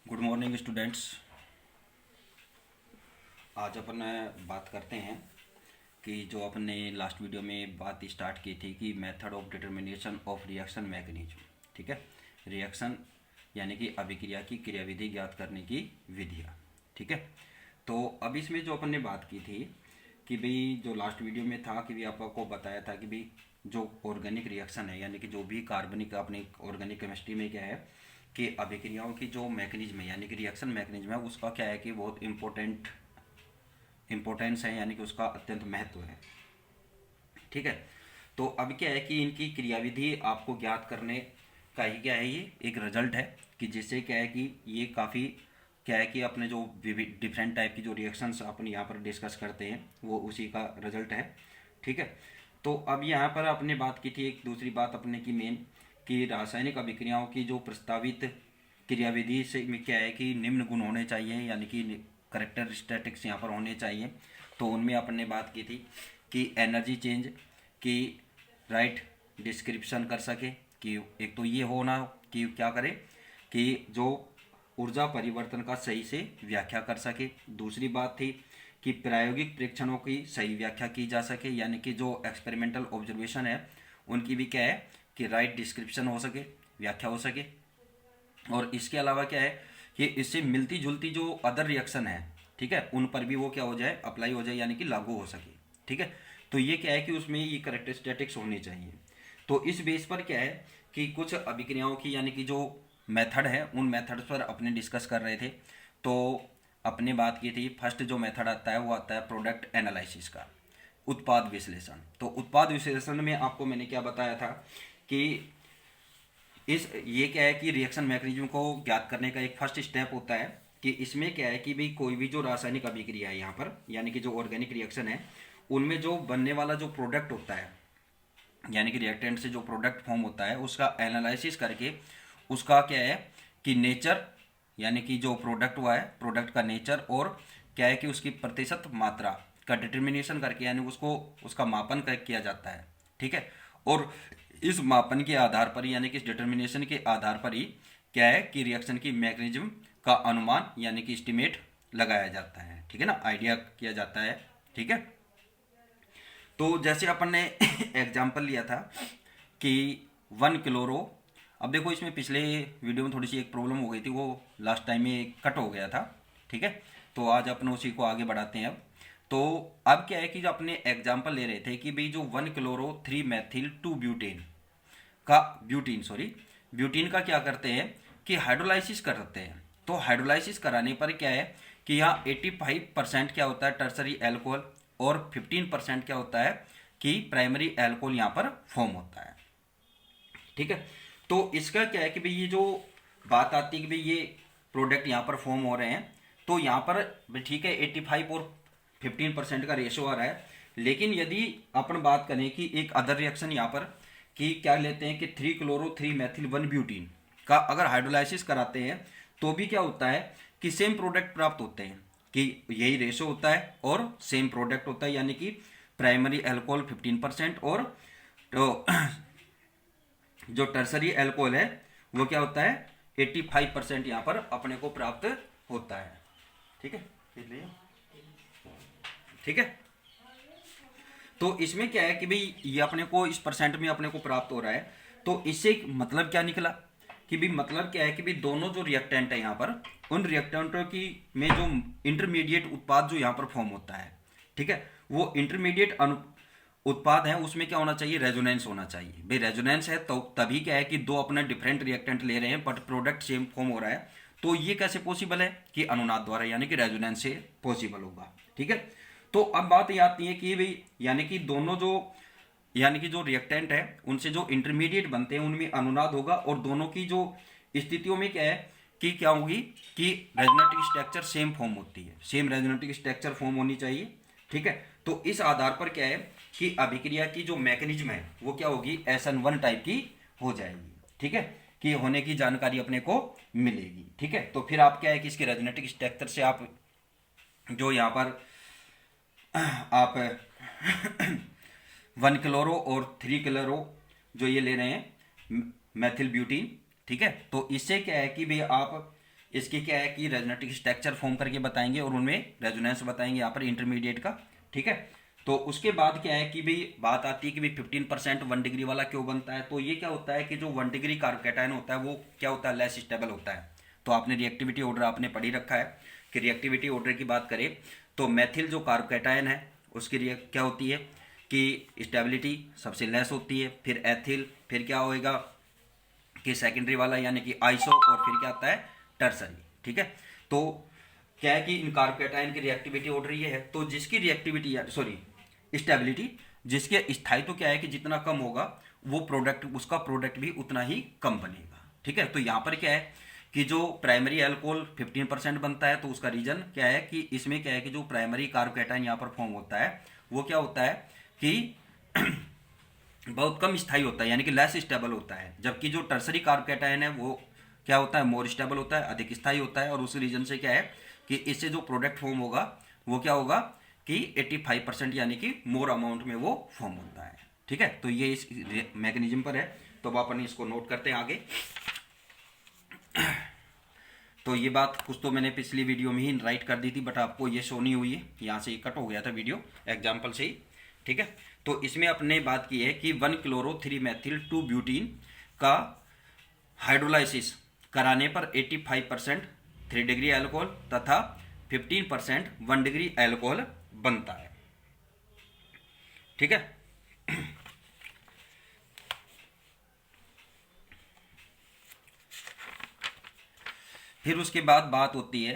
Good morning students. आज अपन बात करते हैं कि जो अपने लास्ट वीडियो में बात स्टार्ट की थी कि method of determination of reaction mechanism. ठीक है, रिएक्शन यानी कि अभिक्रिया की क्रियाविधि ज्ञात करने की विधियाँ। ठीक है, तो अब इसमें जो अपन ने बात की थी कि भाई जो लास्ट वीडियो में था कि भाई आपको बताया था कि भाई जो ऑर्गेनिक रिएक्शन है यानी कि जो भी कार्बनिक अपनी ऑर्गेनिक केमिस्ट्री में क्या है कि अभिक्रियाओं की जो मैकेनिज्म है यानी कि रिएक्शन मैकेनिज्म है उसका क्या है कि बहुत इम्पोर्टेंस है यानी कि उसका अत्यंत महत्व है। ठीक है, तो अब क्या है कि इनकी क्रियाविधि आपको ज्ञात करने का ही क्या है, ये एक रिजल्ट है कि जिससे क्या है कि ये काफ़ी क्या है कि अपने जो डिफरेंट टाइप की जो रिएक्शंस अपन यहाँ पर डिस्कस करते हैं वो उसी का रिजल्ट है। ठीक है, तो अब यहाँ पर आपने बात की थी एक दूसरी बात अपने की मेन कि रासायनिक अभिक्रियाओं की जो प्रस्तावित क्रियाविधि से में क्या है कि निम्न गुण होने चाहिए यानी कि करेक्टरिस्टिक्स यहाँ पर होने चाहिए। तो उनमें अपन ने बात की थी कि एनर्जी चेंज की राइट डिस्क्रिप्शन कर सके कि एक तो ये होना कि क्या करे कि जो ऊर्जा परिवर्तन का सही से व्याख्या कर सके। दूसरी बात थी कि प्रायोगिक परीक्षणों की सही व्याख्या की जा सके यानी कि जो एक्सपेरिमेंटल ऑब्जर्वेशन है उनकी भी क्या है कि राइट डिस्क्रिप्शन हो सके, व्याख्या हो सके। और इसके अलावा क्या है कि इससे मिलती जुलती जो अदर रिएक्शन है, ठीक है, उन पर भी वो क्या हो जाए, अप्लाई हो जाए यानी कि लागू हो सके। ठीक है, तो ये क्या है कि उसमें ये करेक्टरिस्टिक्स होनी चाहिए। तो इस बेस पर क्या है कि कुछ अभिक्रियाओं की यानी कि जो मेथड है उन मेथड्स पर अपने डिस्कस कर रहे थे। तो अपने बात की थी फर्स्ट जो मेथड आता है वो आता है प्रोडक्ट एनालिसिस का, उत्पाद विश्लेषण। तो उत्पाद विश्लेषण में आपको मैंने क्या बताया था कि इस ये क्या है कि रिएक्शन मैकेनिज्म को ज्ञात करने का एक फर्स्ट स्टेप होता है कि इसमें क्या है कि भाई कोई भी जो रासायनिक अभिक्रिया है यहाँ पर यानी कि जो ऑर्गेनिक रिएक्शन है उनमें जो बनने वाला जो प्रोडक्ट होता है यानी कि रिएक्टेंट से जो प्रोडक्ट फॉर्म होता है उसका एनालिसिस करके उसका क्या है कि नेचर यानी कि जो प्रोडक्ट हुआ है प्रोडक्ट का नेचर और क्या है कि उसकी प्रतिशत मात्रा का डिटर्मिनेशन करके यानी उसको उसका मापन किया जाता है। ठीक है, और इस मापन के आधार पर यानी कि इस डिटर्मिनेशन के आधार पर ही क्या है कि रिएक्शन की मैकेनिज्म का अनुमान यानी कि एस्टिमेट लगाया जाता है। ठीक है ना, आइडिया किया जाता है। ठीक है, तो जैसे अपन ने एग्जाम्पल लिया था कि 1 क्लोरो। अब देखो इसमें पिछले वीडियो में थोड़ी सी एक प्रॉब्लम हो गई थी, वो लास्ट टाइम में कट हो गया था। ठीक है, तो आज अपन उसी को आगे बढ़ाते हैं। अब तो अब क्या है कि जो अपने एग्जाम्पल ले रहे थे कि भाई जो 1 क्लोरो 3 मेथिल 2 ब्यूटेन का ब्यूटीन का क्या करते हैं कि हाइड्रोलाइसिस करते हैं। तो हाइड्रोलाइसिस कराने पर क्या है कि यहाँ 85% क्या होता है टर्सरी एल्कोहल और 15% क्या होता है कि प्राइमरी एल्कोहल यहाँ पर फॉर्म होता है। ठीक है, तो इसका क्या है कि भाई ये जो बात आती है कि भाई ये प्रोडक्ट यहाँ पर फॉर्म हो रहे हैं तो यहाँ पर ठीक है 85 और 15% का रेशो आ रहा है। लेकिन यदि अपन बात करें कि एक अदर रिएक्शन यहाँ पर कि क्या लेते हैं कि 3 क्लोरो 3 मेथिल 1 ब्यूटीन का अगर हाइड्रोलाइसिस कराते हैं तो भी क्या होता है कि सेम प्रोडक्ट प्राप्त होते हैं कि यही रेशो होता है और सेम प्रोडक्ट होता है यानी कि प्राइमरी अल्कोहल 15% और तो जो टर्सरी अल्कोहल है वो क्या होता है 85% यहाँ पर अपने को प्राप्त होता है। ठीक है, इसलिए ठीक है, तो इसमें क्या है कि भाई ये अपने को इस परसेंट में अपने को प्राप्त हो रहा है। तो इससे मतलब क्या निकला कि भाई मतलब क्या है कि भाई दोनों जो रिएक्टेंट है यहाँ पर उन रिएक्टेंटों की में जो इंटरमीडिएट उत्पाद जो यहाँ पर फॉर्म होता है, ठीक है, वो इंटरमीडिएट उत्पाद है उसमें क्या होना चाहिए, रेजोनेंस होना चाहिए। भाई रेजोनेंस है तो तभी क्या है कि दो अपने डिफरेंट रिएक्टेंट ले रहे हैं बट प्रोडक्ट सेम फॉर्म हो रहा है। तो ये कैसे पॉसिबल है कि अनुनाद द्वारा यानी कि रेजोनेंस से पॉसिबल होगा। ठीक है, तो अब बात ये आती है कि भाई यानी कि दोनों जो यानी कि जो रिएक्टेंट है उनसे जो इंटरमीडिएट बनते हैं उनमें अनुनाद होगा और दोनों की जो स्थितियों में क्या है कि क्या होगी कि रेजोनेटिक स्ट्रक्चर सेम फॉर्म होती है, सेम रेजोनेटिक स्ट्रक्चर फॉर्म होनी चाहिए। ठीक है, तो इस आधार पर क्या है कि अभिक्रिया की जो मैकेनिज्म है वो क्या होगी SN1 टाइप की हो जाएगी। ठीक है, कि होने की जानकारी अपने को मिलेगी। ठीक है, तो फिर आप क्या है कि इसके रेजोनेटिक स्ट्रक्चर से आप जो यहाँ पर आप 1 क्लोरो और 3 क्लोरो जो ये ले रहे हैं मैथिल ब्यूटीन, ठीक है, तो इससे क्या है कि भाई आप इसकी क्या है कि रेजोनेटिक स्ट्रक्चर फॉर्म करके बताएंगे और उनमें रेजोनेंस बताएंगे यहाँ पर इंटरमीडिएट का। ठीक है, तो उसके बाद क्या है कि भाई बात आती है कि भाई 15% 1 डिग्री वाला क्यों बनता है। तो ये क्या होता है कि जो 1 डिग्री कार्बोकैटायन होता है वो क्या होता है, लेस स्टेबल होता है। तो आपने रिएक्टिविटी ऑर्डर आपने पढ़ ही रखा है कि रिएक्टिविटी ऑर्डर की बात करें तो मैथिल जो कार्बोकैटायन है उसकी क्या होती है कि स्टेबिलिटी सबसे लेस होती है, फिर एथिल, फिर क्या होएगा कि सेकेंडरी वाला यानी कि आइसो, और फिर क्या आता है टर्सरी। ठीक है, तो क्या है कि इन कार्बोकैटायन की रिएक्टिविटी ऑर्डर ये है, तो जिसकी रिएक्टिविटी सॉरी स्टेबिलिटी, जिसके स्थायित्व क्या है कि जितना कम होगा वो प्रोडक्ट, उसका प्रोडक्ट भी उतना ही कम बनेगा। ठीक है, तो यहाँ पर क्या है कि जो प्राइमरी अल्कोहल 15% बनता है, तो उसका रीजन क्या है कि इसमें क्या है कि जो प्राइमरी कार्बोकैटायन यहाँ पर फॉर्म होता है वो क्या होता है कि बहुत कम स्थायी होता है, यानी कि लेस स्टेबल होता है, जबकि जो टर्सरी कार्बोकैटायन है वो क्या होता है, मोर स्टेबल होता है, अधिक स्थायी होता है। और उस रीजन से क्या है कि इससे जो प्रोडक्ट फॉर्म होगा वो क्या होगा कि 85% यानी कि मोर अमाउंट में वो फॉर्म होता है। ठीक है, तो ये इस मैकेनिज्म पर है, तो अब अपन इसको नोट करते हैं आगे। तो ये बात कुछ तो मैंने पिछली वीडियो में ही राइट कर दी थी, बट आपको ये शो नहीं हुई है, यहाँ से कट हो गया था वीडियो एग्जाम्पल से ही। ठीक है, तो इसमें अपने बात की है कि 1-क्लोरो-3-मेथिल-2-ब्यूटीन का हाइड्रोलाइसिस कराने पर 85% 3 डिग्री एल्कोहल तथा 15% 1 डिग्री एल्कोहल बनता है। ठीक है, फिर उसके बाद बात होती है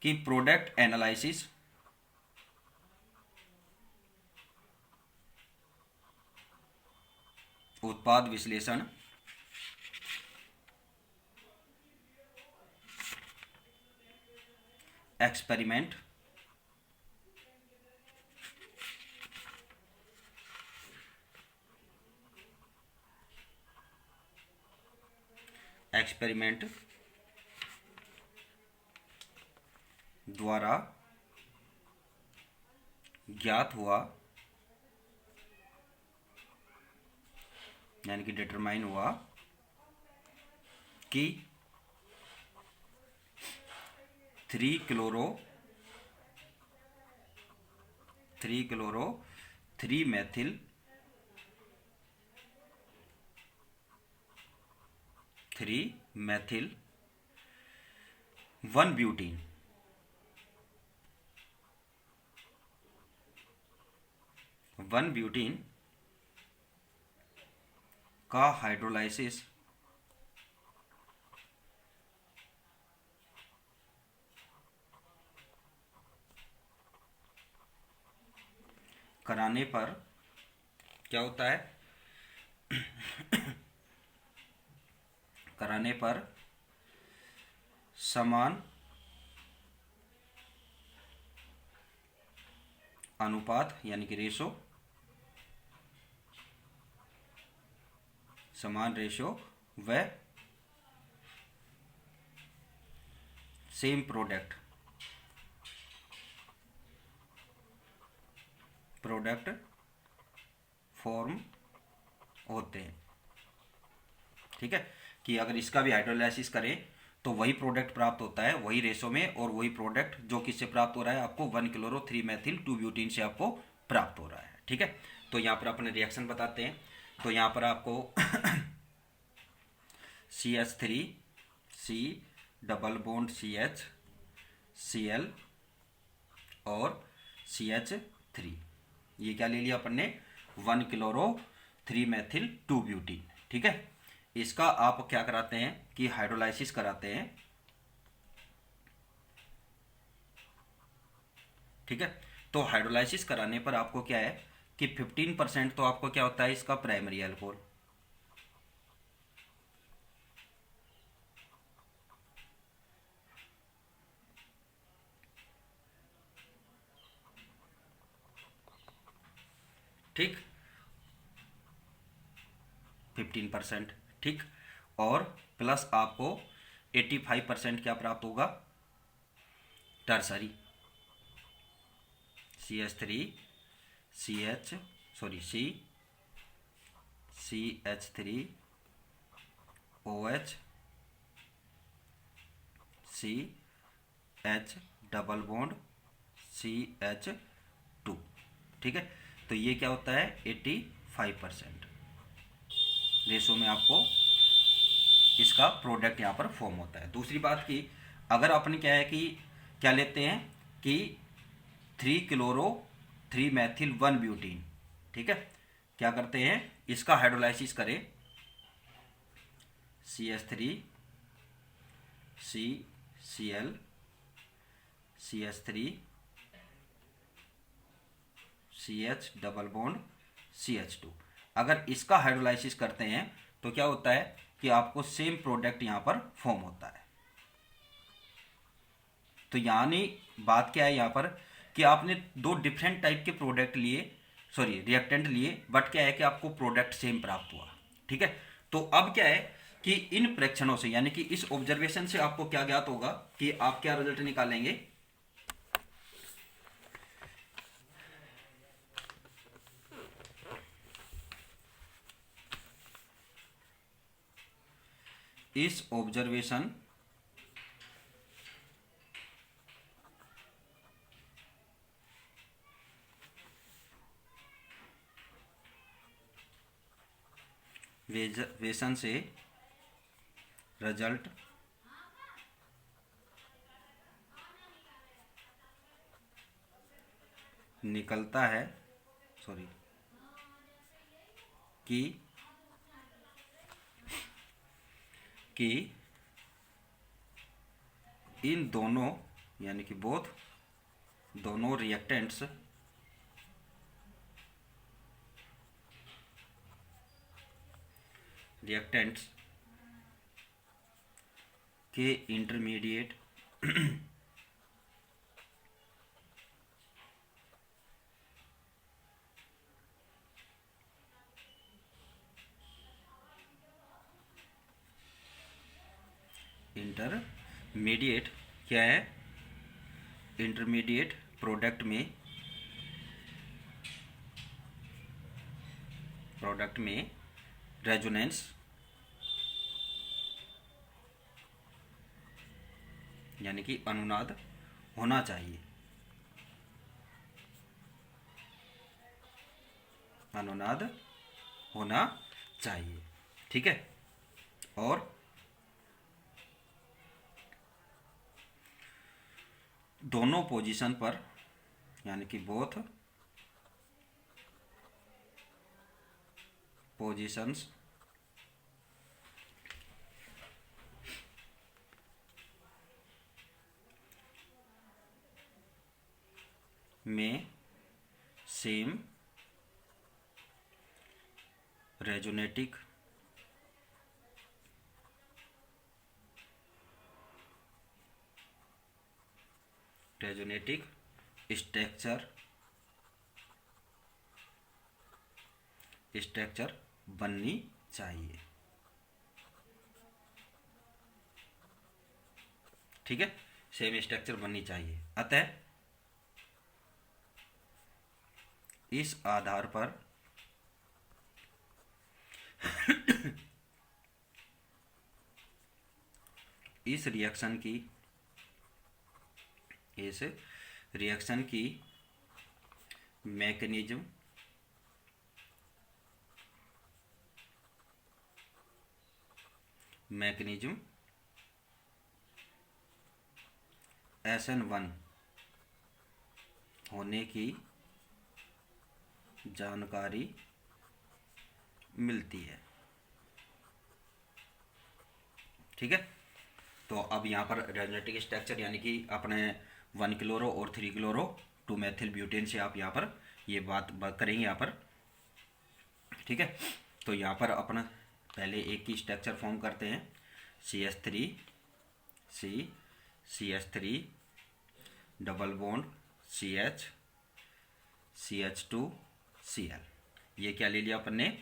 कि प्रोडक्ट एनालिसिस, उत्पाद विश्लेषण, एक्सपेरिमेंट, एक्सपेरिमेंट द्वारा ज्ञात हुआ, यानी कि डिटरमाइन हुआ कि 3-क्लोरो 3-मेथिल 1-ब्यूटीन का हाइड्रोलाइसिस कराने पर क्या होता है, कराने पर समान अनुपात यानी कि रेशो, समान रेशो व सेम प्रोडक्ट फॉर्म होते हैं। ठीक है, कि अगर इसका भी हाइड्रोलाइसिस करें तो वही प्रोडक्ट प्राप्त होता है, वही रेशो में, और वही प्रोडक्ट जो किससे प्राप्त हो रहा है आपको 1-क्लोरो-3-मेथिल-2-ब्यूटीन से आपको प्राप्त हो रहा है। ठीक है, तो यहाँ पर अपने रिएक्शन बताते हैं। तो यहाँ पर आपको CH3 C double bond CH Cl और CH3, ये क्या ले लिया अपन ने, 1-क्लोरो-3-मेथिल-2-ब्यूटीन। ठीक है, इसका आप क्या कराते हैं कि हाइड्रोलाइसिस कराते हैं। ठीक है, तो हाइड्रोलाइसिस कराने पर आपको क्या है कि 15% तो आपको क्या होता है इसका प्राइमरी अल्कोहल, ठीक 15%, ठीक, और प्लस आपको 85% क्या प्राप्त होगा, tertiary CH3 CH3 OH C H double bond CH2। ठीक है, तो ये क्या होता है 85% रेशो में आपको इसका प्रोडक्ट यहाँ पर फॉर्म होता है। दूसरी बात की अगर अपने क्या है कि क्या लेते हैं कि 3-क्लोरो-3-मेथिल-1-ब्यूटीन, ठीक है, क्या करते हैं इसका हाइड्रोलाइसिस करें CH3 CCl CH3 CH double bond CH2। अगर इसका हाइड्रोलाइसिस करते हैं तो क्या होता है कि आपको सेम प्रोडक्ट यहाँ पर फॉर्म होता है। तो यानी बात क्या है यहाँ पर कि आपने दो डिफरेंट टाइप के प्रोडक्ट लिए, सॉरी रिएक्टेंट लिए, बट क्या है कि आपको प्रोडक्ट सेम प्राप्त हुआ। ठीक है, तो अब क्या है कि इन प्रेक्षणों से यानी कि इस ऑब्जर्वेशन से आपको क्या ज्ञात होगा कि आप क्या रिजल्ट निकालेंगे। इस ऑब्जर्वेशन वेसन से रिजल्ट निकलता है, सॉरी कि इन दोनों यानी कि दोनों रिएक्टेंट्स के इंटरमीडिएट क्या है इंटरमीडिएट प्रोडक्ट में रेजोनेंस यानी कि अनुनाद होना चाहिए, अनुनाद होना चाहिए। ठीक है, और दोनों पोजीशन पर यानी कि बोथ पोजीशंस में सेम रेजोनेटिक स्ट्रक्चर बननी चाहिए। ठीक है, सेम स्ट्रक्चर बननी चाहिए। अतः इस आधार पर इस रिएक्शन की मैकेनिज्म SN1 होने की जानकारी मिलती है। ठीक है, तो अब यहाँ पर रेजोनेटिक स्ट्रक्चर यानी कि अपने 1-क्लोरो और 3-क्लोरो-2-मेथिल-ब्यूटेन से आप यहाँ पर ये बात करेंगे यहाँ पर। ठीक है, तो यहाँ पर अपना पहले एक की स्ट्रक्चर फॉर्म करते हैं CH3 CH3 double bond CH CH2 Cl। ये क्या ले लिया अपन ने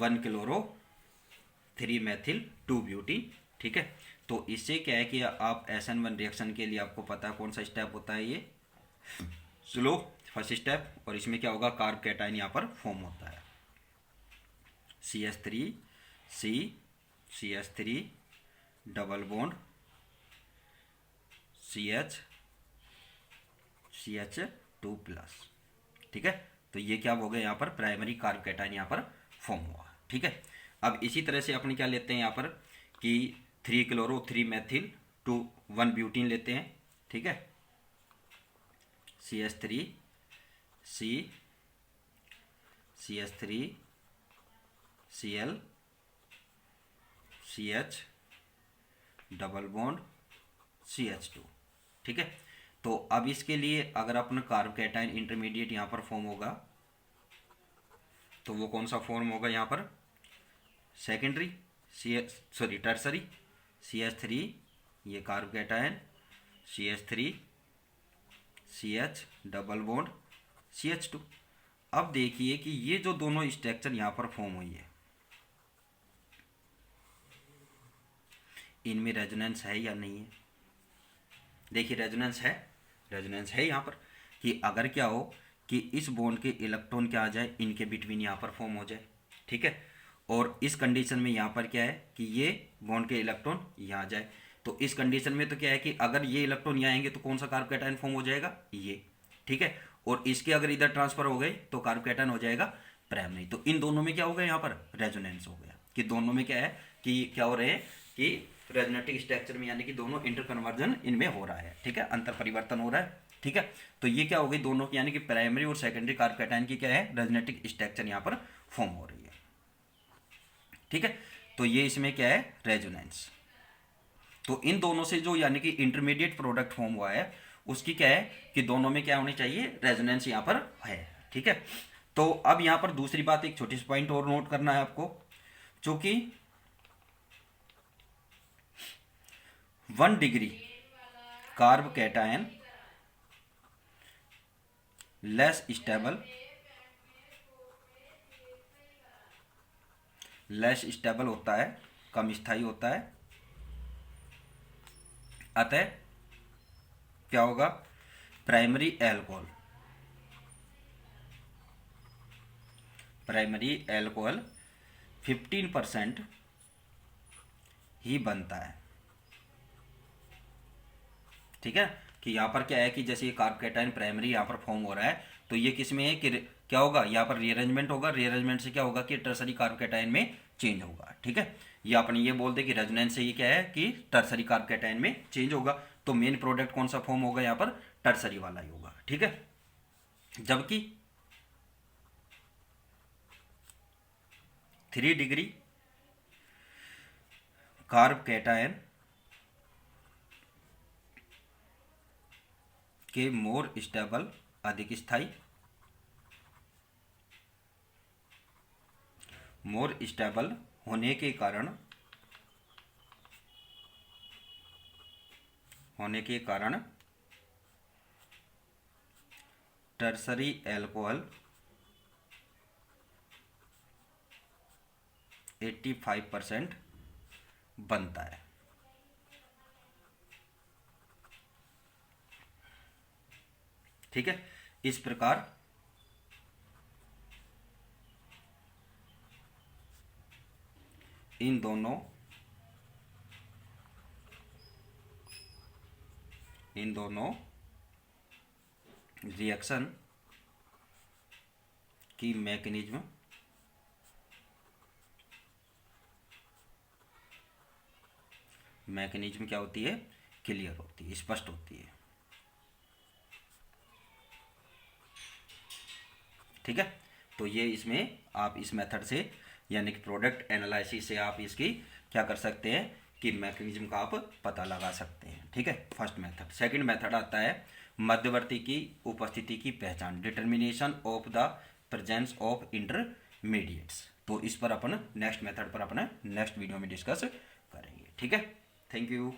1-क्लोरो-3-मेथिल-2-ब्यूटीन। ठीक है, तो इससे क्या है कि आप SN1 रिएक्शन के लिए आपको पता है कौन सा स्टेप होता है, ये स्लो फर्स्ट स्टेप, और इसमें क्या होगा कार्ब कैटायन यहाँ पर फॉर्म होता है CH3 डबल बॉन्ड CH2+। ठीक है, तो ये क्या हो गया यहाँ पर, प्राइमरी कार्ब कैटायन यहाँ पर फॉर्म हुआ। ठीक है, अब इसी तरह से अपन क्या लेते हैं यहाँ पर कि 3 क्लोरो 3 मैथिल 2 1 ब्यूटीन लेते हैं। ठीक है, CH3 C CH3 Cl CH double bond CH2। ठीक है, तो अब इसके लिए अगर अपना कार्ब कैटायन इंटरमीडिएट यहाँ पर फॉर्म होगा तो वो कौन सा फॉर्म होगा यहाँ पर, सेकेंडरी टर्सरी CH3, ये carb cation CH3 CH double bond CH2। अब देखिए कि ये जो दोनों स्ट्रक्चर यहाँ पर फॉर्म हुई है, इनमें रेजोनेंस है या नहीं है। देखिए रेजोनेंस है यहाँ पर, कि अगर क्या हो कि इस बॉन्ड के इलेक्ट्रॉन क्या आ जाए, इनके बिटवीन यहाँ पर फॉर्म हो जाए। ठीक है, और इस कंडीशन में यहाँ पर क्या है कि ये बॉन्ड के इलेक्ट्रॉन यहाँ आ जाए, तो इस कंडीशन में तो क्या है कि अगर ये इलेक्ट्रॉन यहाँ आएंगे तो कौन सा कार्ब कैटायन फॉर्म हो जाएगा, ये। ठीक है, और इसके अगर इधर ट्रांसफर हो गए तो कार्ब कैटायन हो जाएगा प्राइमरी। तो इन दोनों में क्या हो गया यहाँ पर, रेजोनेंस हो गया, कि दोनों में क्या है कि क्या हो रहे हैं कि रेजोनेटिक स्ट्रक्चर में, यानी कि दोनों इंटर कन्वर्जन इनमें हो रहा है। ठीक है, अंतर परिवर्तन हो रहा है। ठीक है, तो ये क्या हो गई दोनों की, यानी कि प्राइमरी और सेकेंडरी कार्ब कैटायन की क्या है, रेजोनेटिक स्ट्रक्चर यहाँ पर फॉर्म हो रही है। ठीक है, तो ये इसमें क्या है, रेजोनेंस। तो इन दोनों से जो यानी कि इंटरमीडिएट प्रोडक्ट फॉर्म हुआ है उसकी क्या है कि दोनों में क्या होनी चाहिए, रेजोनेंस यहाँ पर है। ठीक है, तो अब यहाँ पर दूसरी बात, एक छोटी सी पॉइंट और नोट करना है आपको, चूंकि 1 degree carb cation less stable होता है, कम स्थायी होता है, अतः क्या होगा, प्राइमरी एल्कोहल 15% ही बनता है। ठीक है, कि यहाँ पर क्या है कि जैसे ये कार्ब कैटायन प्राइमरी यहाँ पर फॉर्म हो रहा है, तो ये किस में है कि क्या होगा, यहाँ पर रीअरेंजमेंट होगा, रीअरेंजमेंट से क्या होगा कि टर्सरी कार्ब कैटायन में चेंज होगा। ठीक है, ये अपने ये बोलते कि रेजोनेंस से ये क्या है कि टर्सरी कार्ब कैटायन में चेंज होगा, तो मेन प्रोडक्ट कौन सा फॉर्म होगा यहाँ पर, टर्सरी वाला ही होगा। ठीक है, जबकि 3 डिग्री कार्ब कैटायन के मोर स्टेबल, अधिक स्थायी, मोर स्टेबल होने के कारण टर्सरी एल्कोहल 85% बनता है। ठीक है, इस प्रकार इन दोनों रिएक्शन की मैकेनिज्म क्या होती है, क्लियर होती है, स्पष्ट होती है। ठीक है, तो ये इसमें आप इस मेथड से यानी कि प्रोडक्ट एनालिसिस से आप इसकी क्या कर सकते हैं कि मैकेनिज्म का आप पता लगा सकते हैं। ठीक है, फर्स्ट मेथड। सेकंड मेथड आता है मध्यवर्ती की उपस्थिति की पहचान, determination of the presence of intermediates. तो इस पर अपन नेक्स्ट मेथड पर अपने नेक्स्ट वीडियो में डिस्कस करेंगे। ठीक है, थैंक यू।